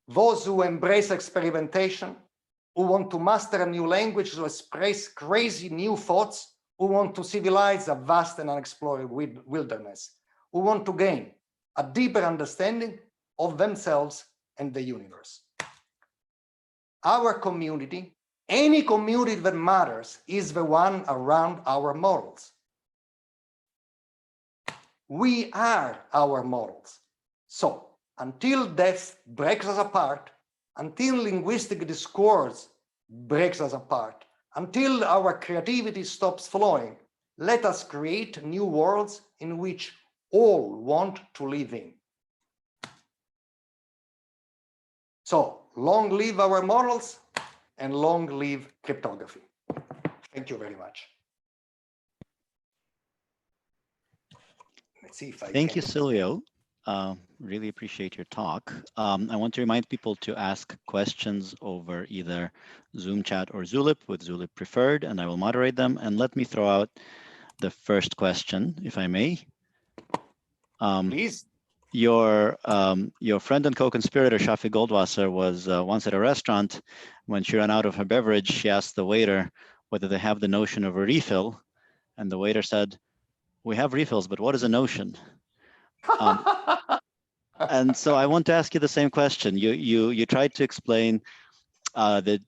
those who embrace experimentation, who want to master a new language, to express crazy new thoughts, who want to civilize a vast and unexplored wilderness, who want to gain a deeper understanding of themselves and the universe. Our community, any community that matters, is the one around our models. We are our models. So until death breaks us apart, until linguistic discourse breaks us apart, until our creativity stops flowing, let us create new worlds in which all want to live in. So long live our models and long live cryptography. Thank you very much. Let's see if I Thank can. you, Silvio. Really appreciate your talk. I want to remind people to ask questions over either Zoom chat or Zulip, with Zulip preferred, and I will moderate them. And let me throw out the first question, if I may. Please. Your friend and co-conspirator Shafi Goldwasser was once at a restaurant. When she ran out of her beverage, she asked the waiter whether they have the notion of a refill, and the waiter said, "We have refills, but what is a notion?" And so I want to ask you the same question. You tried to explain that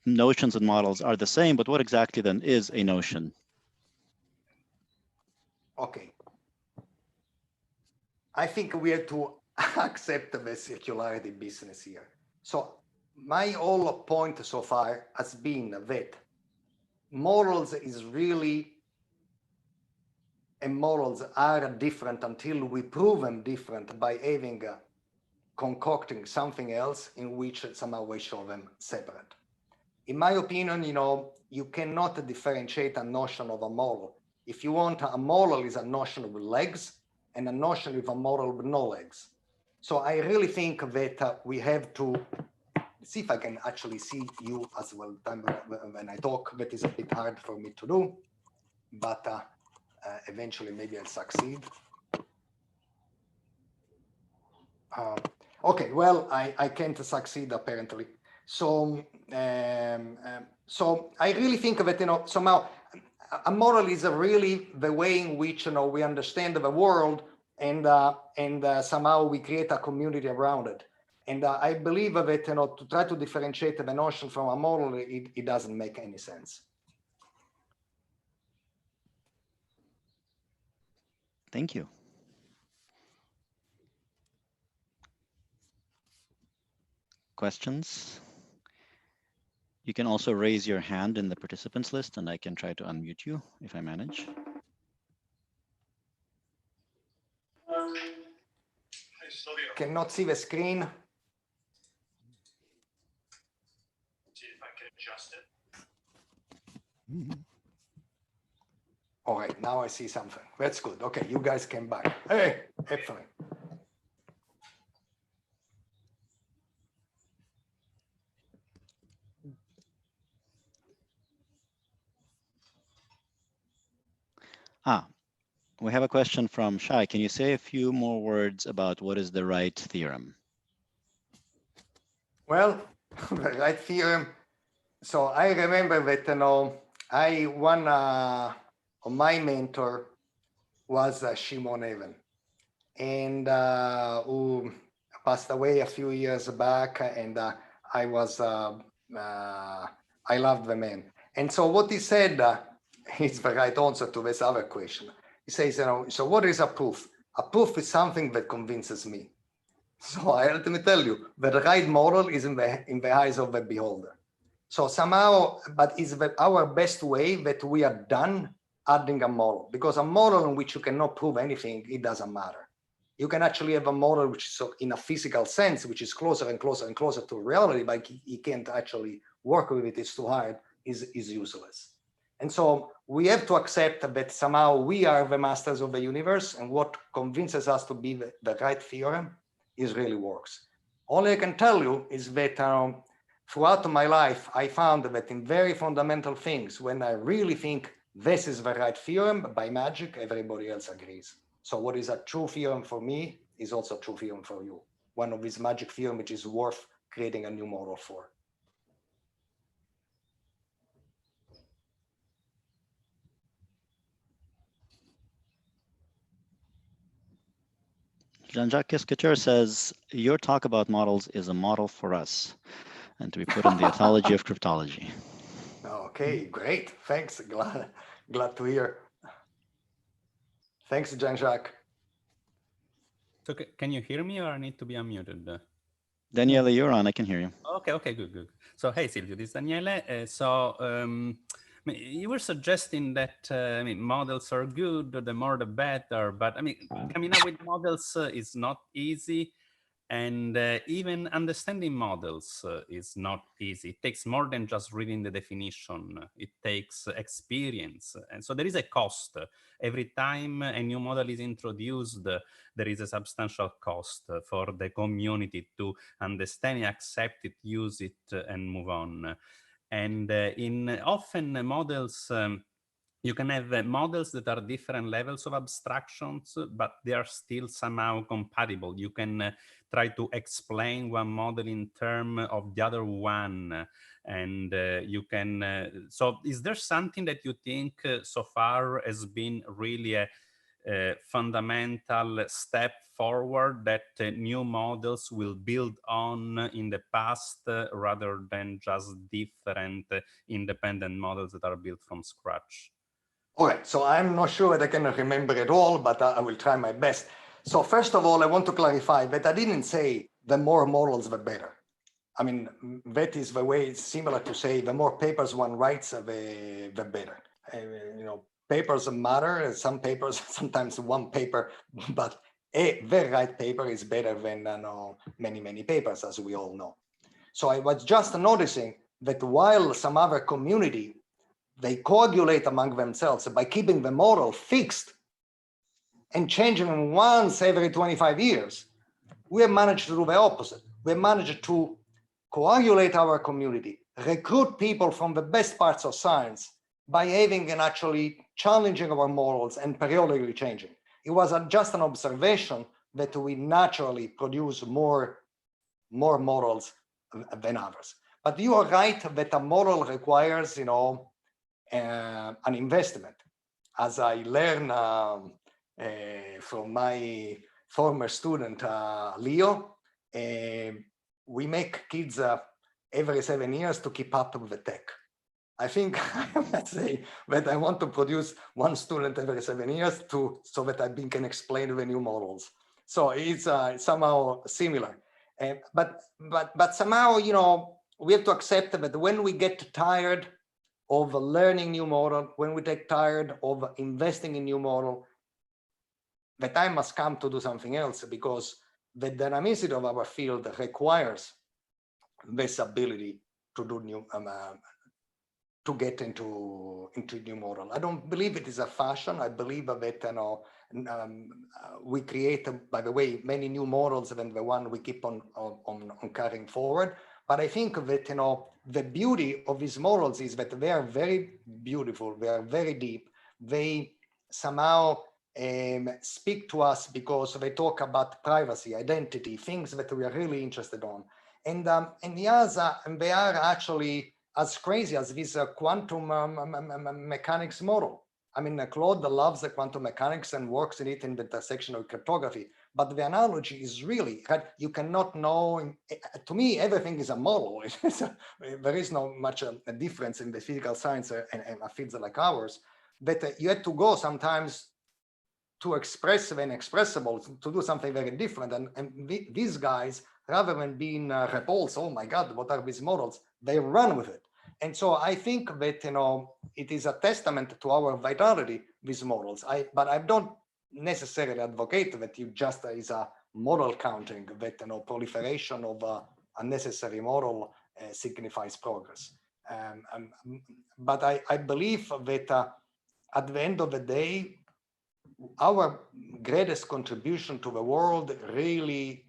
notions and models are the same, but what exactly then is a notion? Okay. I think we have to accept the circularity business here. So my whole point so far has been that models is really, and models are different until we prove them different by having concocting something else in which somehow we show them separate. In my opinion, you cannot differentiate a notion of a model. If you want, a model is a notion with legs, and a notion with a model with no legs. So I really think that we have to see if I can actually see you as well when I talk. That is a bit hard for me to do, but eventually maybe I'll succeed. Okay, well, I can't succeed apparently. So, so I really think that, somehow a model is really the way in which, we understand the world, and somehow we create a community around it. And I believe that, to try to differentiate the notion from a model, it doesn't make any sense. Thank you. Questions? You can also raise your hand in the participants list, and I can try to unmute you if I manage. Cannot see the screen. See if I can adjust it. All right, now I see something. That's good. Okay, you guys came back. Hey, excellent. We have a question from Shai. Can you say a few more words about what is the right theorem? Well, the right theorem. So I remember that, one of my mentor was Shimon Even, and who passed away a few years back, and I loved the man. And so what he said is the right answer to this other question. He says, so what is a proof? A proof is something that convinces me. So let me tell you, the right model is in the eyes of the beholder. So somehow, but it's our best way that we are done adding a model, because a model in which you cannot prove anything, it doesn't matter. You can actually have a model which is in a physical sense, which is closer and closer and closer to reality, but you can't actually work with it, it's too hard, is useless. And so we have to accept that somehow we are the masters of the universe, and what convinces us to be the right theorem really works. All I can tell you is that throughout my life, I found that in very fundamental things, when I really think this is the right theorem, by magic, everybody else agrees. So what is a true theorem for me is also a true theorem for you. One of these magic theorems which is worth creating a new model for. Jean-Jacques Couture says, your talk about models is a model for us and to be put in the ethology of cryptology. Okay, great. Thanks. Glad to hear. Thanks, Jean-Jacques. So can you hear me, or I need to be unmuted? Daniele, you're on. I can hear you. Okay, good. So hey, Silvio, this is Daniele. You were suggesting that models are good, the more the better. But coming up with models is not easy, and even understanding models is not easy. It takes more than just reading the definition. It takes experience, and so there is a cost. Every time a new model is introduced, there is a substantial cost for the community to understand it, accept it, use it, and move on. And often models, you can have models that are different levels of abstractions, but they are still somehow compatible. You can try to explain one model in terms of the other one, and you can. So, is there something that you think so far has been really a fundamental step forward that new models will build on in the past rather than just different independent models that are built from scratch? All right, so I'm not sure that I can remember it all, but I will try my best. So first of all, I want to clarify that I didn't say the more models, the better. I mean, that is the way it's similar to say the more papers one writes, the better. Papers matter. Some papers, sometimes one paper, but a very right paper is better than many papers, as we all know. So I was just noticing that while some other community, they coagulate among themselves by keeping the model fixed and changing them once every 25 years, we have managed to do the opposite. We have managed to coagulate our community, recruit people from the best parts of science by having and actually challenging our models and periodically changing. It was just an observation that we naturally produce more models than others. But you are right that a model requires, an investment. As I learned from my former student, Leo, we make kids every 7 years to keep up with the tech. I think I would say that I want to produce one student every 7 years so that I can explain the new models. So it's somehow similar. But somehow, we have to accept that when we get tired of learning new model, when we get tired of investing in new model, the time must come to do something else, because the dynamicity of our field requires this ability to do get into new model. I don't believe it is a fashion. I believe that we create, by the way, many new models than the one we keep on carrying forward. But I think that the beauty of these models is that they are very beautiful. They are very deep. They somehow speak to us because they talk about privacy, identity, things that we are really interested on. And they are actually as crazy as this quantum mechanics model. I mean, Claude loves the quantum mechanics and works in it in the intersection of cryptography. But the analogy is really, right, you cannot know, to me, everything is a model. There is no much a difference in the physical science and fields like ours, that you had to go sometimes to express the inexpressible, to do something very different. And these guys, rather than being repulsed, oh my God, what are these models? They run with it. And so I think that, it is a testament to our vitality, these models. But I don't necessarily advocate that you just is a model counting, that proliferation of unnecessary model signifies progress. But I believe that at the end of the day, our greatest contribution to the world really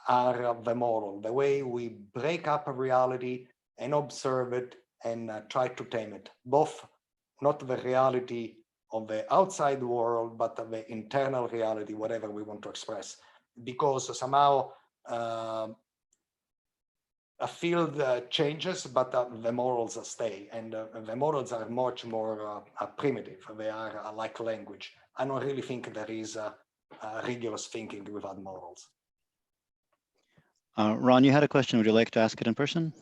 are the model, the way we break up a reality and observe it and try to tame it, both not the reality of the outside world, but the internal reality, whatever we want to express. Because somehow a field changes, but the morals stay, and the morals are much more primitive. They are like language. I don't really think there is rigorous thinking without morals. Ron, you had a question. Would you like to ask it in person?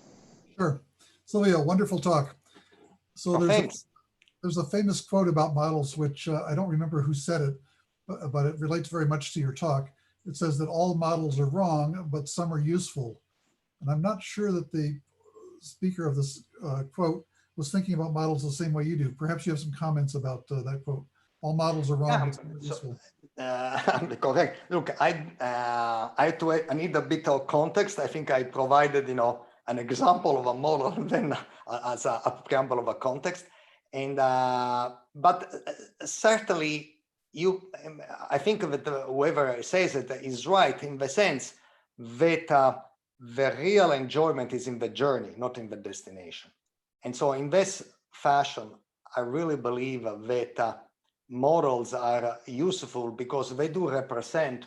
Sure. Silvio, wonderful talk. So there's a famous quote about models, which I don't remember who said it, but it relates very much to your talk. It says that all models are wrong, but some are useful. And I'm not sure that the speaker of this quote was thinking about models the same way you do. Perhaps you have some comments about that quote. All models are wrong, but some are useful. Correct. Look, I need a bit of context. I think I provided, an example of a model then as a preamble of a context. And but certainly I think that whoever says it is right in the sense that the real enjoyment is in the journey, not in the destination. And so in this fashion, I really believe that models are useful because they do represent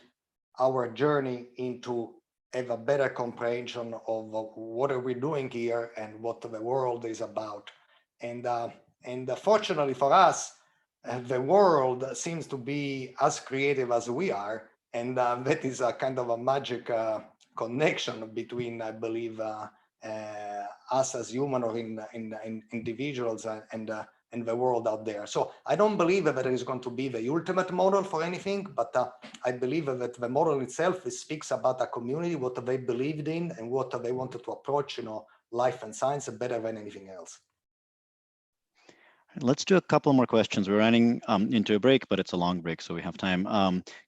our journey into have a better comprehension of what are we doing here and what the world is about. And fortunately for us, the world seems to be as creative as we are. And that is a kind of a magic connection between, I believe, us as human or in individuals and the world out there. So I don't believe that there is going to be the ultimate model for anything, but I believe that the model itself speaks about a community, what they believed in and what they wanted to approach, life and science better than anything else. Let's do a couple more questions. We're running into a break, but it's a long break, so we have time.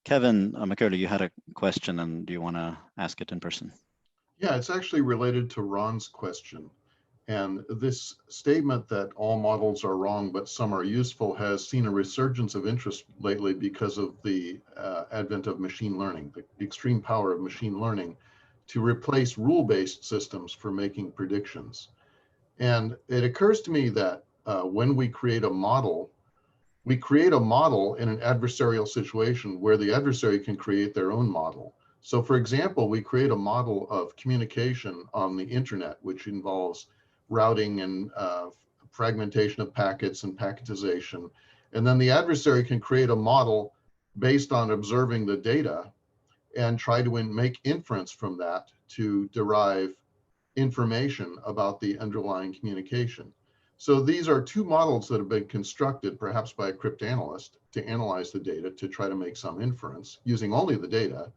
Kevin Micali, you had a question, and do you want to ask it in person? Yeah, it's actually related to Ron's question. And this statement that all models are wrong, but some are useful has seen a resurgence of interest lately because of the advent of machine learning, the extreme power of machine learning to replace rule-based systems for making predictions. And it occurs to me that when we create a model in an adversarial situation where the adversary can create their own model. So for example, we create a model of communication on the internet, which involves routing and fragmentation of packets and packetization. And then the adversary can create a model based on observing the data and try to make inference from that to derive information about the underlying communication. So these are two models that have been constructed perhaps by a cryptanalyst to analyze the data to try to make some inference using only the data.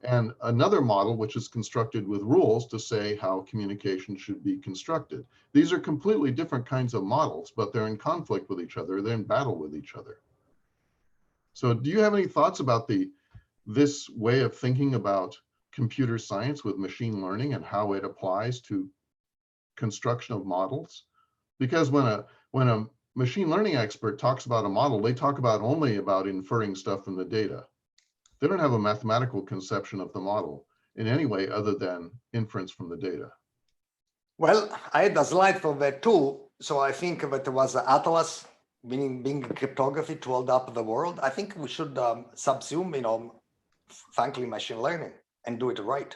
And another model which is constructed with rules to say how communication should be constructed. These are completely different kinds of models, but they're in conflict with each other. They're in battle with each other. So do you have any thoughts about this way of thinking about computer science with machine learning and how it applies to construction of models? Because when a machine learning expert talks about a model, they talk about only about inferring stuff from the data. They don't have a mathematical conception of the model in any way other than inference from the data. Well, I had a slide for that too. So I think that it was Atlas, meaning being cryptography to hold up the world. I think we should subsume, frankly, machine learning and do it right.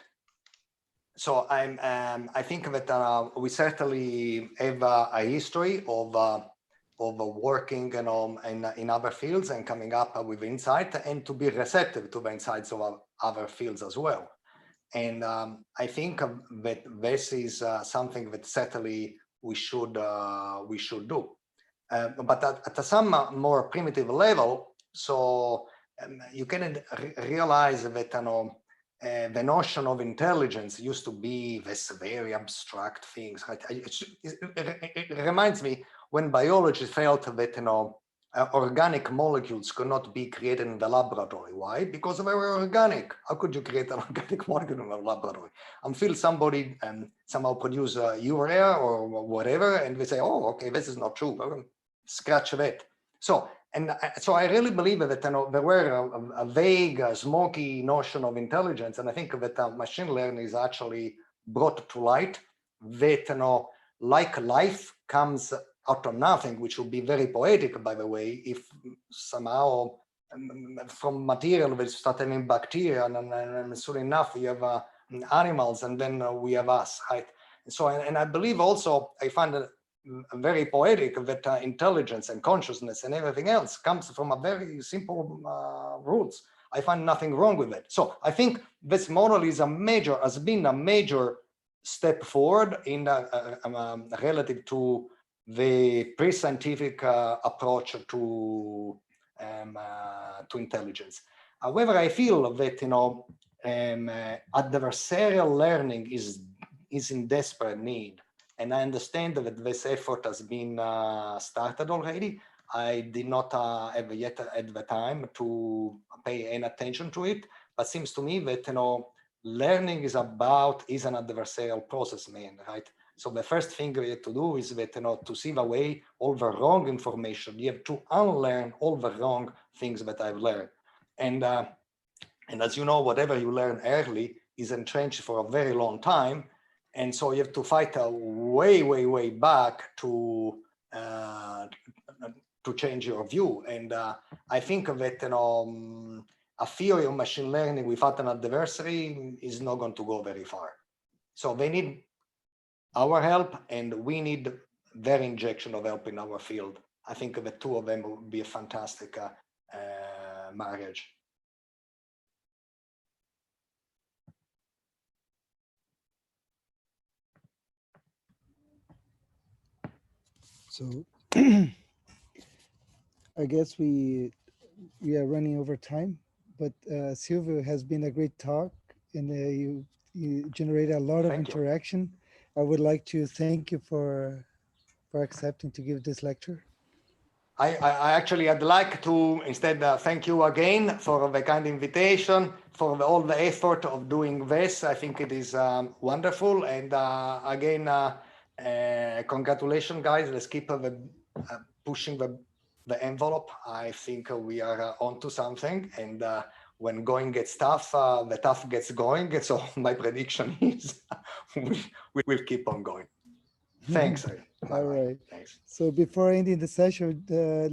So I think that we certainly have a history of working in other fields and coming up with insight, and to be receptive to the insights of other fields as well. And I think that this is something that certainly we should do. But at some more primitive level, so you can realize that the notion of intelligence used to be this very abstract things. Right? It reminds me when biology felt that organic molecules could not be created in the laboratory. Why? Because they were organic. How could you create an organic molecule in a laboratory? Until somebody somehow produce urea or whatever, and we say, oh, okay, this is not true. Scratch that. So I really believe that there were a vague, smoky notion of intelligence, and I think that machine learning is actually brought to light that like life comes out of nothing, which would be very poetic, by the way, if somehow from material we start having bacteria, and soon enough we have animals, and then we have us, right? So, and I believe also, I find it very poetic that intelligence and consciousness and everything else comes from a very simple roots. I find nothing wrong with it. So I think this model is has been a major step forward in relative to the pre-scientific approach to intelligence. However, I feel that adversarial learning is in desperate need, and I understand that this effort has been started already. I did not have yet at the time to pay any attention to it, but seems to me that learning is an adversarial process, man, right? So the first thing you have to do is that to sieve away all the wrong information. You have to unlearn all the wrong things that I've learned, and as you know, whatever you learn early is entrenched for a very long time, and so you have to fight way back to change your view. And I think that a theory of machine learning without an adversary is not going to go very far. So they need our help, and we need their injection of help in our field. I think the two of them would be a fantastic marriage. So I guess we are running over time, but Silvio, has been a great talk, and you generated a lot of interaction. I would like to thank you for accepting to give this lecture. I actually, I'd like to instead thank you again for the kind invitation, for all the effort of doing this. I think it is wonderful. And again, congratulations, guys. Let's keep pushing the envelope. I think we are onto something. And when going gets tough, the tough gets going. So my prediction is we will keep on going. Thanks. All right. Thanks. So before ending the session,